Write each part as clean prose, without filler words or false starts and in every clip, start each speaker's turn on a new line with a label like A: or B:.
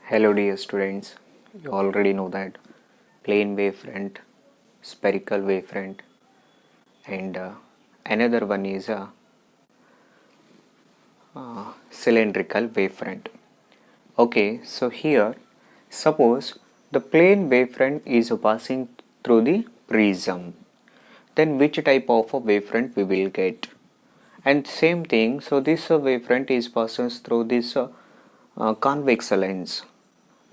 A: Hello dear students, you already know that plane wavefront, spherical wavefront and another one is a cylindrical wavefront. Okay, so here suppose the plane wavefront is passing through the prism, then which type of a wavefront we will get? And same thing, so this wavefront is passes through this convex lens,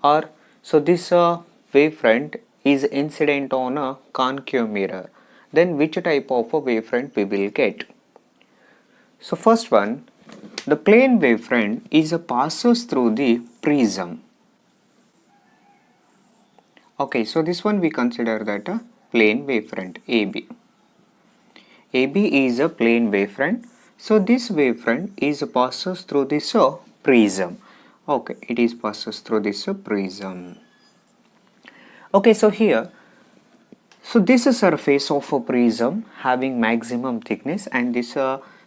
A: or so this wavefront is incident on a concave mirror, then which type of a wavefront we will get? So first one, the plane wavefront is a passes through the prism. Okay, so this one we consider that a plane wavefront AB. AB is a plane wavefront, so this wavefront is passes through this prism. Okay, it is passes through this prism. Okay, so here, so this is surface of a prism having maximum thickness, and this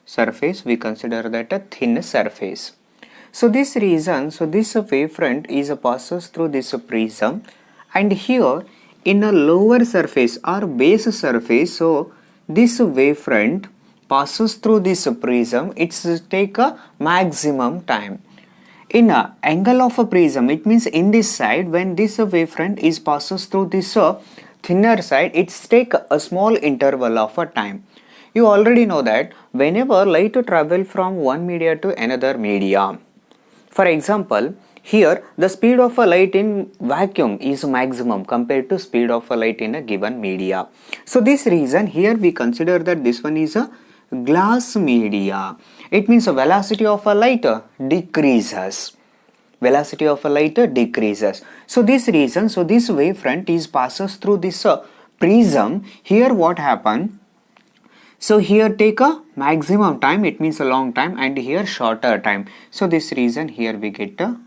A: surface we consider that a thin surface. So this reason, so this wavefront is passes through this prism, and here in a lower surface or base surface, so this wavefront passes through this prism, it's take a maximum time. In a angle of a prism, it means in this side, when this wavefront is passes through this thinner side, it's take a small interval of a time. You already know that whenever light travel from one media to another media, for example, here the speed of a light in vacuum is maximum compared to speed of a light in a given media. So this reason here we consider that this one is a glass media. It means the velocity of a light decreases. Velocity of a light decreases. So this reason, so this wavefront is passes through this prism. Here what happened? So here take a maximum time, it means a long time, and here shorter time. So this reason here we get the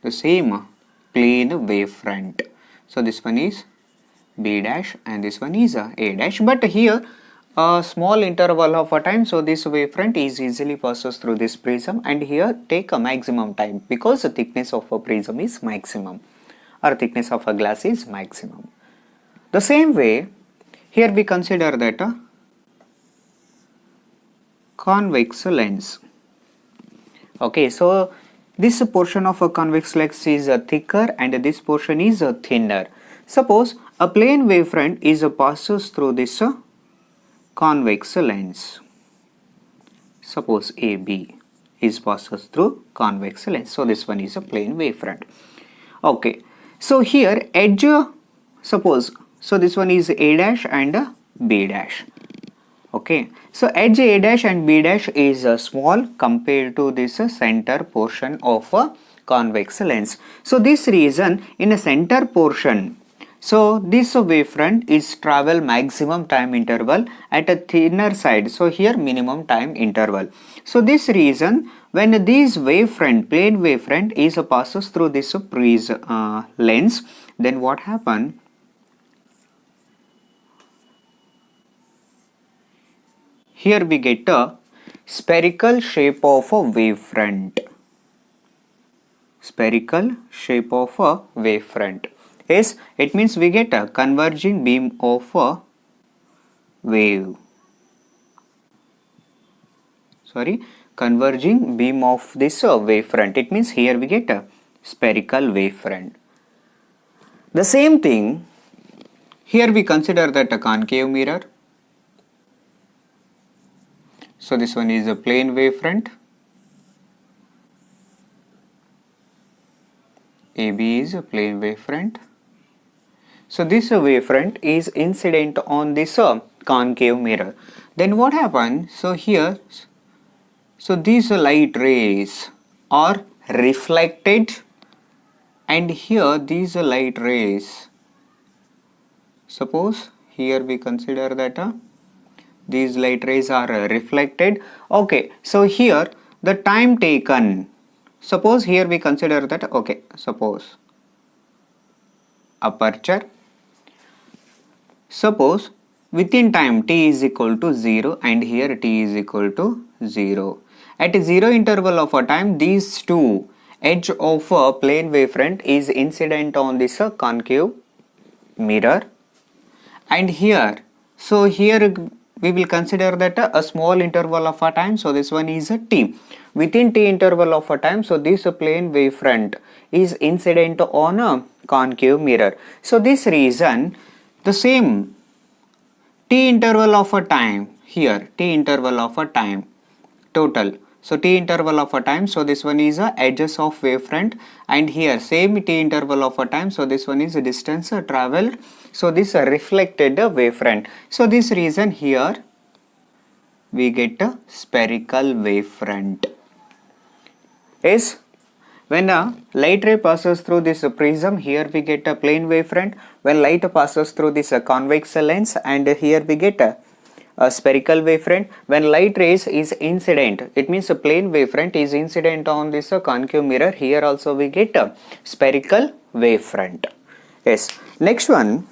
A: same plane wavefront. So this one is B dash and this one is A dash, but here a small interval of a time, so this wavefront is easily passes through this prism, and here take a maximum time because the thickness of a prism is maximum, or thickness of a glass is maximum. The same way here we consider that a convex lens. Okay, so this portion of a convex lens is thicker and this portion is thinner. Suppose a plane wavefront is passes through this convex lens. Suppose AB is passes through convex lens. So this one is a plane wavefront. Okay, so here edge, suppose, so this one is A dash and B dash. Okay, so edge A dash and B dash is small compared to this center portion of a convex lens. So this reason in a center portion, so this wavefront is travel maximum time interval at a thinner side. So here minimum time interval. So this reason when this wavefront, plane wavefront is passes through this lens, then what happen? Here we get a spherical shape of a wavefront. Spherical shape of a wavefront. Yes, it means we get a converging beam of a wave. Converging beam of this wavefront. It means here we get a spherical wavefront. The same thing, here we consider that a concave mirror. So this one is a plane wavefront. AB is a plane wavefront. So this wavefront is incident on this concave mirror. Then what happens? So here, so these light rays are reflected, and here these light rays, suppose here we consider that these light rays are reflected. Okay, so here the time taken, suppose here we consider that, okay, suppose aperture, suppose within time t is equal to 0 and here t is equal to 0, At a zero interval of a time, these two edge of a plane wavefront is incident on this concave mirror. And here, so here we will consider that a small interval of a time, so this one is a t. Within t interval of a time, so this plane wavefront is incident on a concave mirror. So this reason, the same t interval of a time, here t interval of a time total, so t interval of a time, so this one is a edges of wavefront, and here same t interval of a time, so this one is a distance traveled, so this reflected wavefront. So this reason here we get a spherical wavefront. Yes, when a light ray passes through this prism, here we get a plane wavefront. When light passes through this convex lens, and here we get a spherical wavefront. When light rays is incident, it means a plane wavefront is incident on this concave mirror. Here also we get a spherical wavefront. Yes, next one.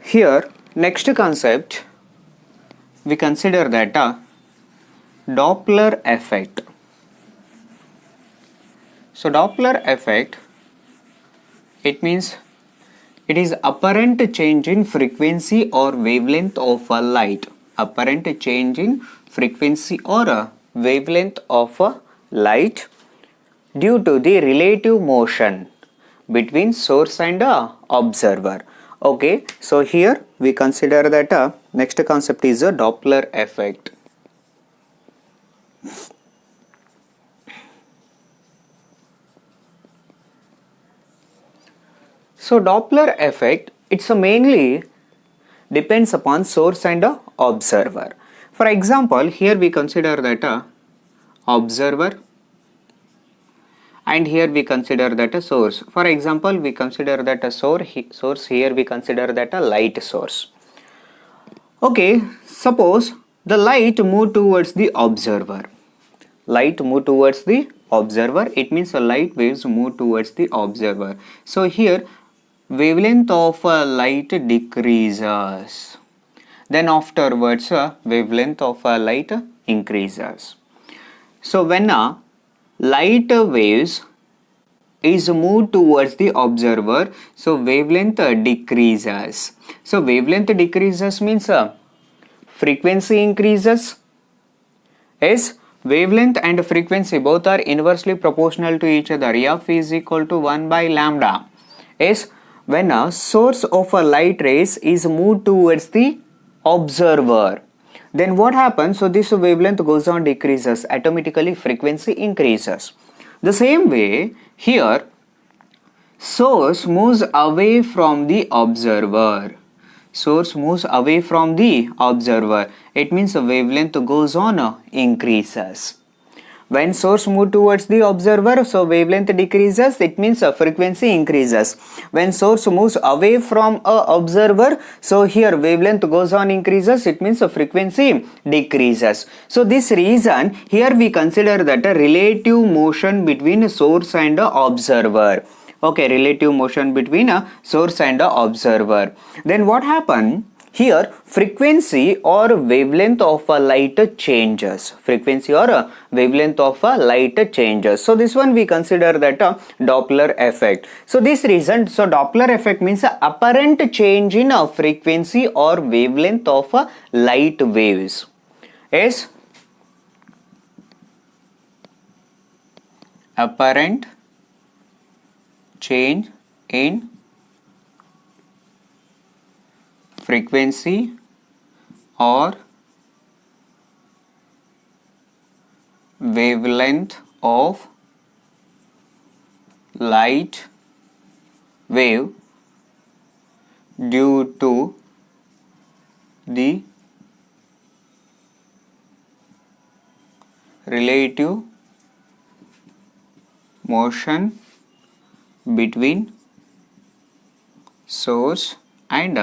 A: Here, next concept, we consider that Doppler effect. So Doppler effect, it means it is apparent change in frequency or wavelength of a light. Apparent change in frequency or a wavelength of a light due to the relative motion between source and observer. Okay, so here we consider that next concept is a Doppler effect. So Doppler effect, it's mainly depends upon source and observer. For example, here we consider that observer, and here we consider that a source. For example, we consider that a source, here we consider that a light source. Okay, suppose the light move towards the observer. Light move towards the observer, it means a light waves move towards the observer. So here wavelength of a light decreases. Then afterwards wavelength of a light increases. So when a light waves is moved towards the observer, so wavelength decreases. So wavelength decreases means frequency increases. Yes, wavelength and frequency both are inversely proportional to each other. F is equal to 1 by lambda. Yes, when a source of a light rays is moved towards the observer, then what happens? So this wavelength goes on decreases, automatically frequency increases. The same way here, source moves away from the observer. Source moves away from the observer. It means the wavelength goes on increases. When source moves towards the observer, so wavelength decreases, it means frequency increases. When source moves away from a observer, so here wavelength goes on increases, it means frequency decreases. So this reason, here we consider that a relative motion between source and observer. Okay, relative motion between a source and observer. Then what happened? Here frequency or wavelength of a light changes. Frequency or wavelength of a light changes. So this one we consider that Doppler effect. So this reason, so Doppler effect means apparent change in frequency or wavelength of light waves. Yes, apparent change in frequency or wavelength of light wave due to the relative motion between source and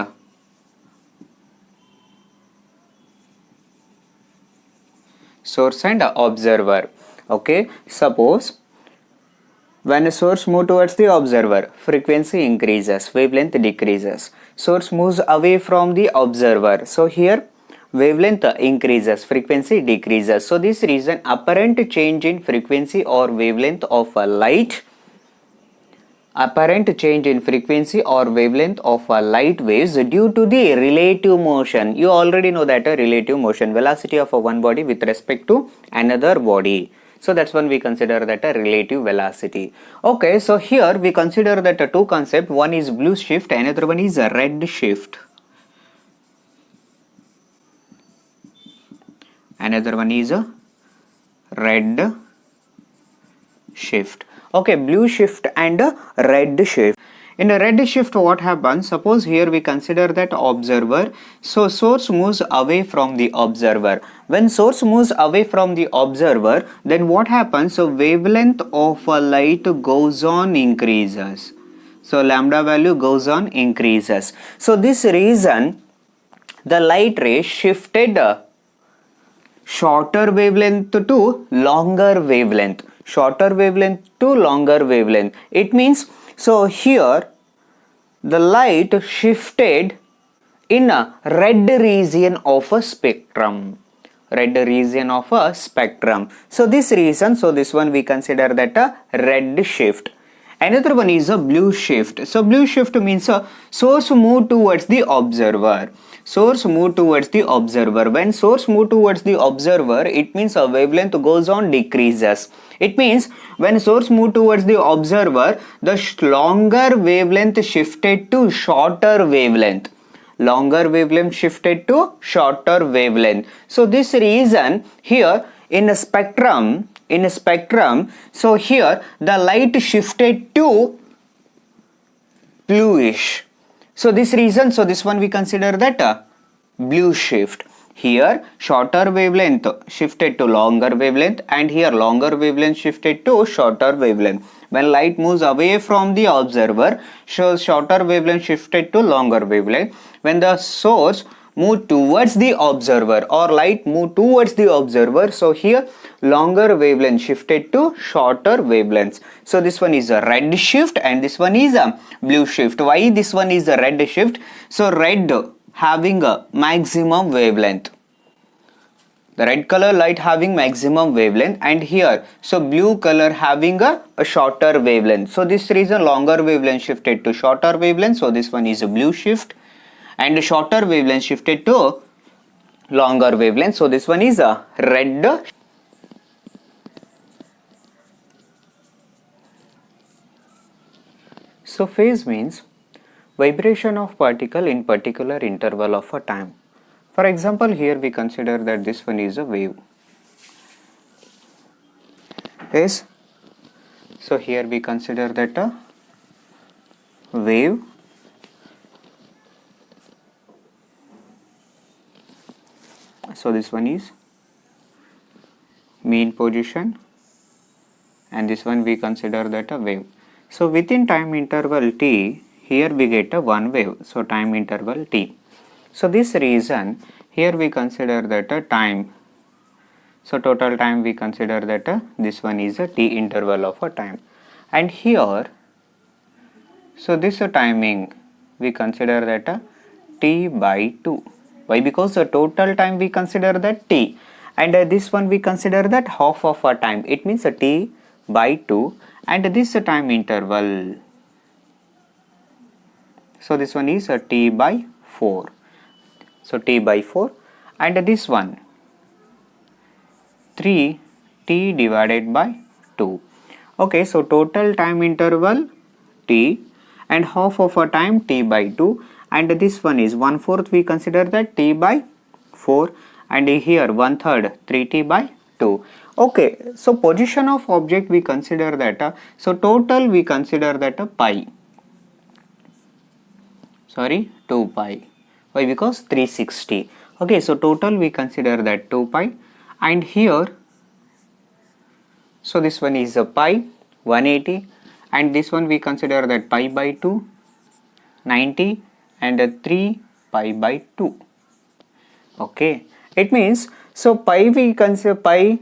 A: observer. Okay, suppose when a source moves towards the observer, frequency increases, wavelength decreases. Source moves away from the observer, so here wavelength increases, frequency decreases. So this reason apparent change in frequency or wavelength of a light, apparent change in frequency or wavelength of a light waves due to the relative motion. You already know that a relative motion, velocity of a one body with respect to another body. So that's when we consider that a relative velocity. Okay, so here we consider that two concepts. One is blue shift, another one is a red shift. Another one is a red shift. Okay, blue shift and a red shift. In a red shift, what happens? Suppose here we consider that observer. So source moves away from the observer. When source moves away from the observer, then what happens? So wavelength of a light goes on increases. So lambda value goes on increases. So this reason the light ray shifted shorter wavelength to longer wavelength. Shorter wavelength to longer wavelength. It means, so here the light shifted in a red region of a spectrum. Red region of a spectrum. So this reason, so this one we consider that a red shift. Another one is a blue shift. So blue shift means a source move towards the observer. Source move towards the observer. When source move towards the observer, it means a wavelength goes on decreases. It means when source move towards the observer, the longer wavelength shifted to shorter wavelength. Longer wavelength shifted to shorter wavelength. So this reason here in a spectrum, so here the light shifted to bluish. So this reason, so this one we consider that a blue shift. Here shorter wavelength shifted to longer wavelength, and here longer wavelength shifted to shorter wavelength. When light moves away from the observer, so shorter wavelength shifted to longer wavelength. When the source moved towards the observer or light moved towards the observer, so here longer wavelength shifted to shorter wavelengths. So this one is a red shift and this one is a blue shift. Why this one is a red shift? So red having a maximum wavelength. The red color light having maximum wavelength, and here so blue color having a shorter wavelength. So this reason longer wavelength shifted to shorter wavelength. So this one is a blue shift, and shorter wavelength shifted to longer wavelength. So this one is a red. So phase means vibration of particle in particular interval of a time. For example, here we consider that this one is a wave. Yes. So here we consider that a wave. So this one is mean position, and this one we consider that a wave. So within time interval t, here we get a one wave. So time interval t. So this reason here we consider that a time. So total time we consider that this one is a t interval of a time. And here, so this timing we consider that a t by 2. Why? Because the total time we consider that t, and this one we consider that half of a time. It means a t by 2, and this time interval. So this one is a t by 4. So t by 4, and this one 3 t divided by 2. Okay, so total time interval t and half of a time t by 2, and this one is 1/4 we consider that t by 4, and here 1/3 3t by 2. Okay, so position of object we consider that so total we consider that pi. Sorry, 2 pi. Why? Because 360. Okay, so total we consider that 2 pi, and here so this one is a pi 180, and this one we consider that pi by 2 90, and 3 pi by 2. Okay, it means so pi we consider pi,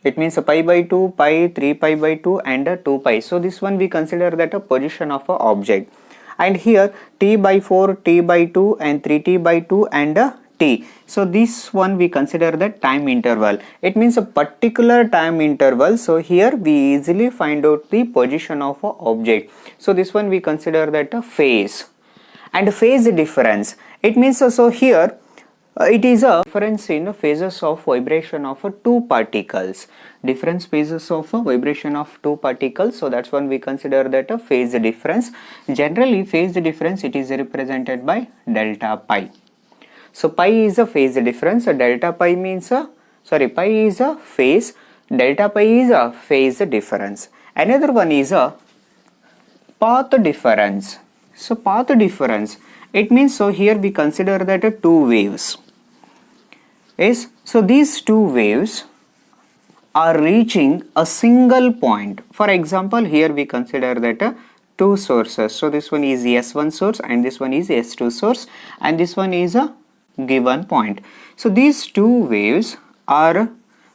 A: it means a pi by 2, pi, 3 pi by 2, and 2 pi. So this one we consider that a position of a object. And here t by 4, t by 2, and 3t by 2, and t. So this one we consider the time interval. It means a particular time interval. So here we easily find out the position of an object. So this one we consider that a phase. And phase difference. It means so here it is a difference in phases of vibration of two particles. Different phases of vibration of two particles. So that's when we consider that a phase difference. Generally, phase difference it is represented by delta pi. So pi is a phase difference. Delta pi means pi is a phase. Delta pi is a phase difference. Another one is a path difference. So path difference. It means so here we consider that two waves. Yes, so these two waves are reaching a single point. For example, here we consider that two sources. So this one is S1 source and this one is S2 source, and this one is a given point. So these two waves are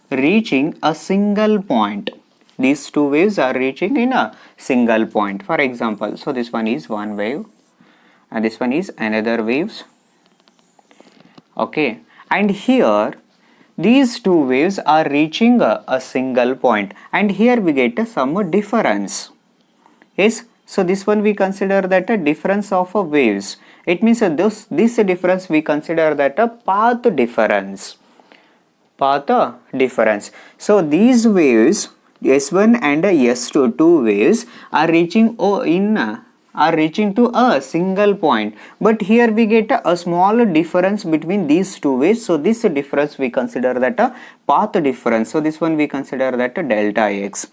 A: reaching a single point. These two waves are reaching in a single point. For example, so this one is one wave and this one is another waves. Okay, and here these two waves are reaching a single point, and here we get some difference. Yes, so this one we consider that a difference of waves. It means this difference we consider that a path difference. Path difference. So these waves S1 and S2 two waves are reaching to a single point, but here we get a small difference between these two waves. So this difference we consider that a path difference. So this one we consider that a delta x.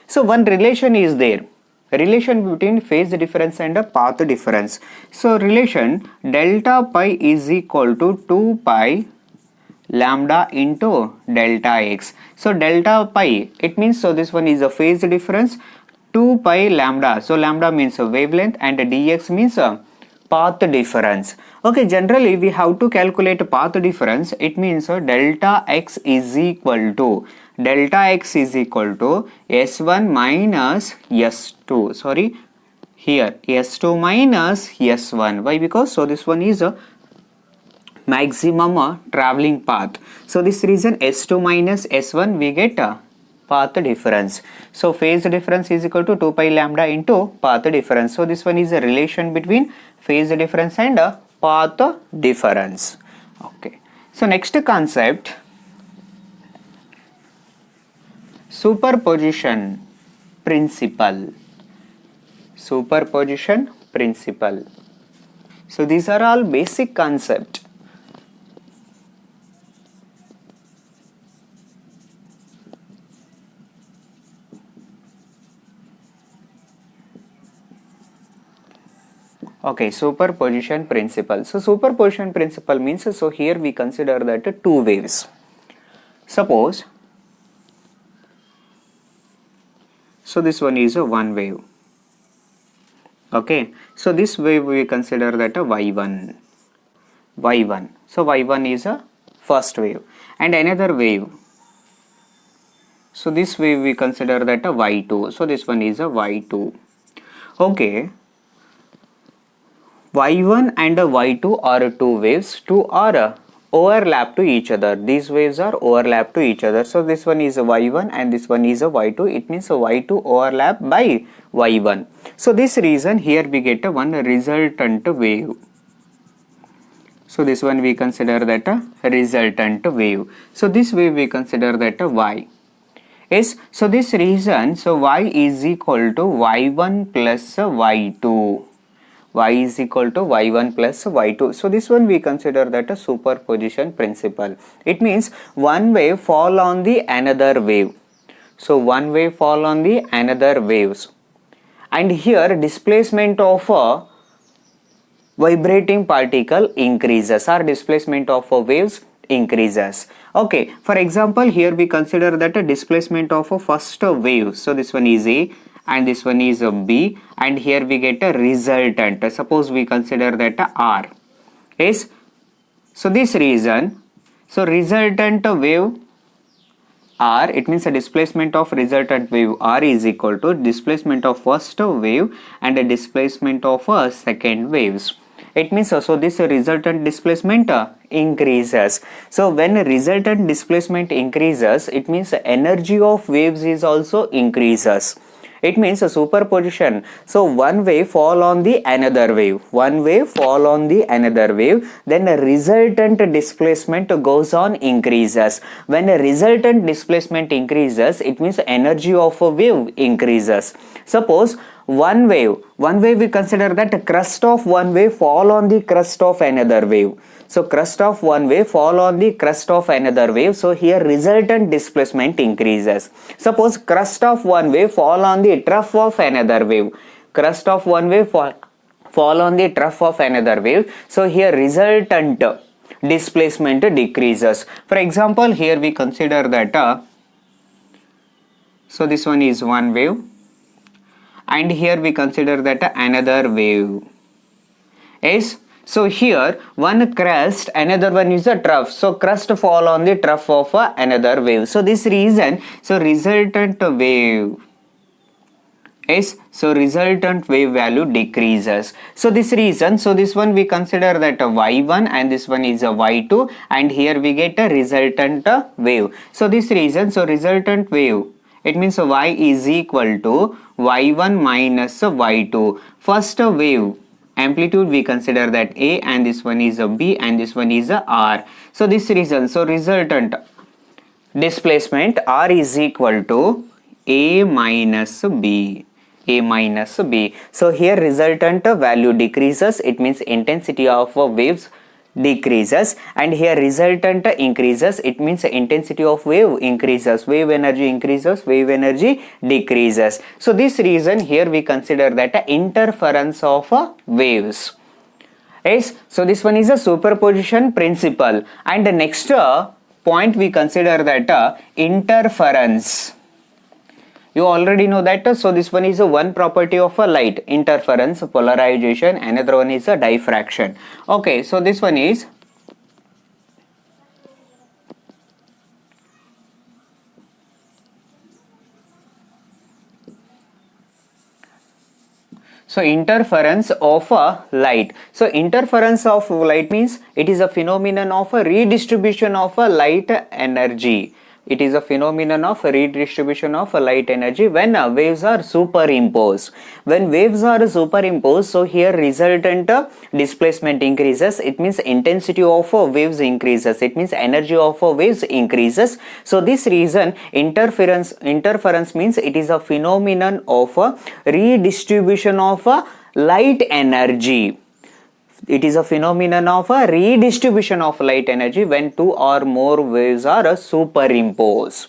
A: So one relation is there, relation between phase difference and a path difference. So relation delta pi is equal to 2 pi lambda into delta x. So delta pi, it means so this one is a phase difference, 2 pi lambda. So lambda means a wavelength and dx means a path difference. Okay, generally we have to calculate path difference. It means delta x is equal to S1 minus S2. Here S2 minus S1. Why? Because so this one is a maximum traveling path. So this reason S2 minus S1 we get a path difference. So phase difference is equal to 2 pi lambda into path difference. So this one is a relation between phase difference and a path difference. Okay. So next concept, superposition principle. Superposition principle. So these are all basic concepts. Okay, superposition principle. So superposition principle means, so here we consider that two waves. Suppose, so this one is a one wave. Okay, so this wave we consider that a y1. So y1 is a first wave, and another wave. So this wave we consider that a y2. So this one is a y2. Okay. y1 and y2 are two waves. Two are overlap to each other. These waves are overlap to each other. So this one is a y1 and this one is a y2. It means a y2 overlap by y1. So this reason here we get a one resultant wave. So this one we consider that a resultant wave. So this wave we consider that a y. Yes, so this reason, so y is equal to y1 plus y2. Y is equal to y1 plus y2. So this one we consider that a superposition principle. It means one wave fall on the another wave. So one wave fall on the another waves. And here displacement of a vibrating particle increases, or displacement of waves increases. Okay, for example, here we consider that a displacement of a first wave. So this one is A and this one is a B, and here we get a resultant. Suppose we consider that a R. Yes, so this reason, so resultant wave R, it means a displacement of resultant wave R is equal to displacement of first wave and a displacement of second waves. It means so this resultant displacement increases. So when resultant displacement increases, it means energy of waves is also increases. It means a superposition. So one wave fall on the another wave. One wave fall on the another wave. Then a resultant displacement goes on increases. When a resultant displacement increases, it means energy of a wave increases. Suppose one wave we consider that crest of one wave fall on the crest of another wave. So crest of one wave fall on the crest of another wave. So here resultant displacement increases. Suppose crest of one wave fall on the trough of another wave. Crest of one wave fall on the trough of another wave. So here resultant displacement decreases. For example, here we consider that so this one is one wave, and here we consider that another wave. Yes. So here one crest, another one is a trough. So crest fall on the trough of another wave. So this reason, so resultant wave. Yes, so resultant wave value decreases. So this reason, so this one we consider that a y1 and this one is a y2, and here we get a resultant wave. So this reason, so resultant wave, it means y is equal to y1 minus y2. First wave amplitude we consider that A, and this one is a B, and this one is a R. So this reason, so resultant displacement R is equal to A minus B. A minus B. So here resultant value decreases, it means intensity of waves decreases, and here resultant increases, it means intensity of wave increases, wave energy increases, wave energy decreases. So this reason here we consider that interference of waves. Yes, so this one is a superposition principle, and the next point we consider that interference. You already know that, so this one is a one property of a light, interference, polarization, another one is a diffraction. Okay, so this one is so interference of a light. So interference of light means it is a phenomenon of a redistribution of a light energy. It is a phenomenon of redistribution of light energy when waves are superimposed. When waves are superimposed, so here resultant displacement increases. It means intensity of waves increases. It means energy of waves increases. So this reason interference means it is a phenomenon of redistribution of light energy. It is a phenomenon of a redistribution of light energy when two or more waves are superimposed.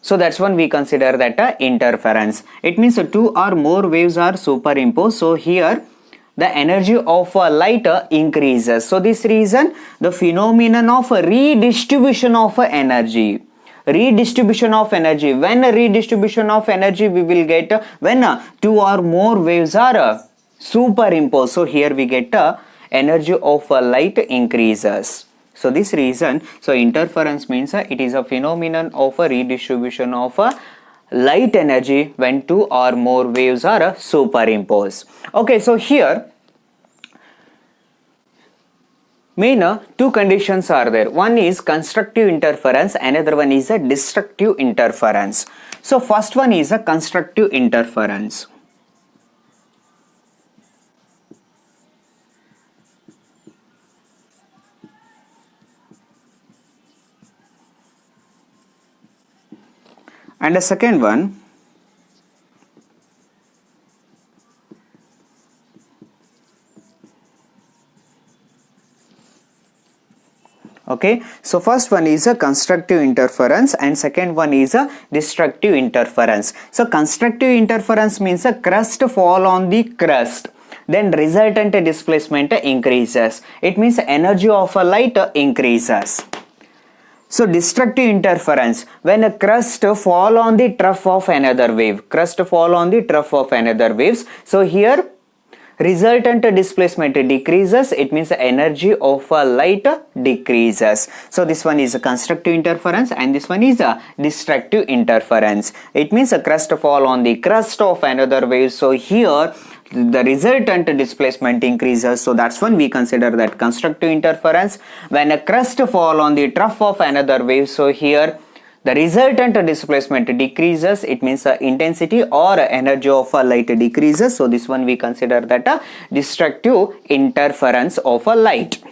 A: So that's when we consider that interference. It means two or more waves are superimposed. So here the energy of light increases. So this reason the phenomenon of redistribution of energy. Redistribution of energy. When redistribution of energy we will get when two or more waves are superimposed. So here we get energy of light increases. So this reason, so interference means it is a phenomenon of a redistribution of light energy when two or more waves are superimposed. Okay, so here main two conditions are there. One is constructive interference, another one is a destructive interference. So first one is a constructive interference. And the second one okay, so first one is a constructive interference and second one is a destructive interference. So constructive interference means a crest fall on the crest, then resultant displacement increases. It means energy of a light increases. So destructive interference, when a crest fall on the trough of another wave, crest fall on the trough of another waves. So here resultant displacement decreases, it means the energy of a light decreases. So this one is a constructive interference and this one is a destructive interference. It means a crest fall on the crest of another wave. So here the resultant displacement increases. So that's when we consider that constructive interference. When a crust fall on the trough of another wave, so here the resultant displacement decreases, it means the intensity or energy of a light decreases. So this one we consider that a destructive interference of a light.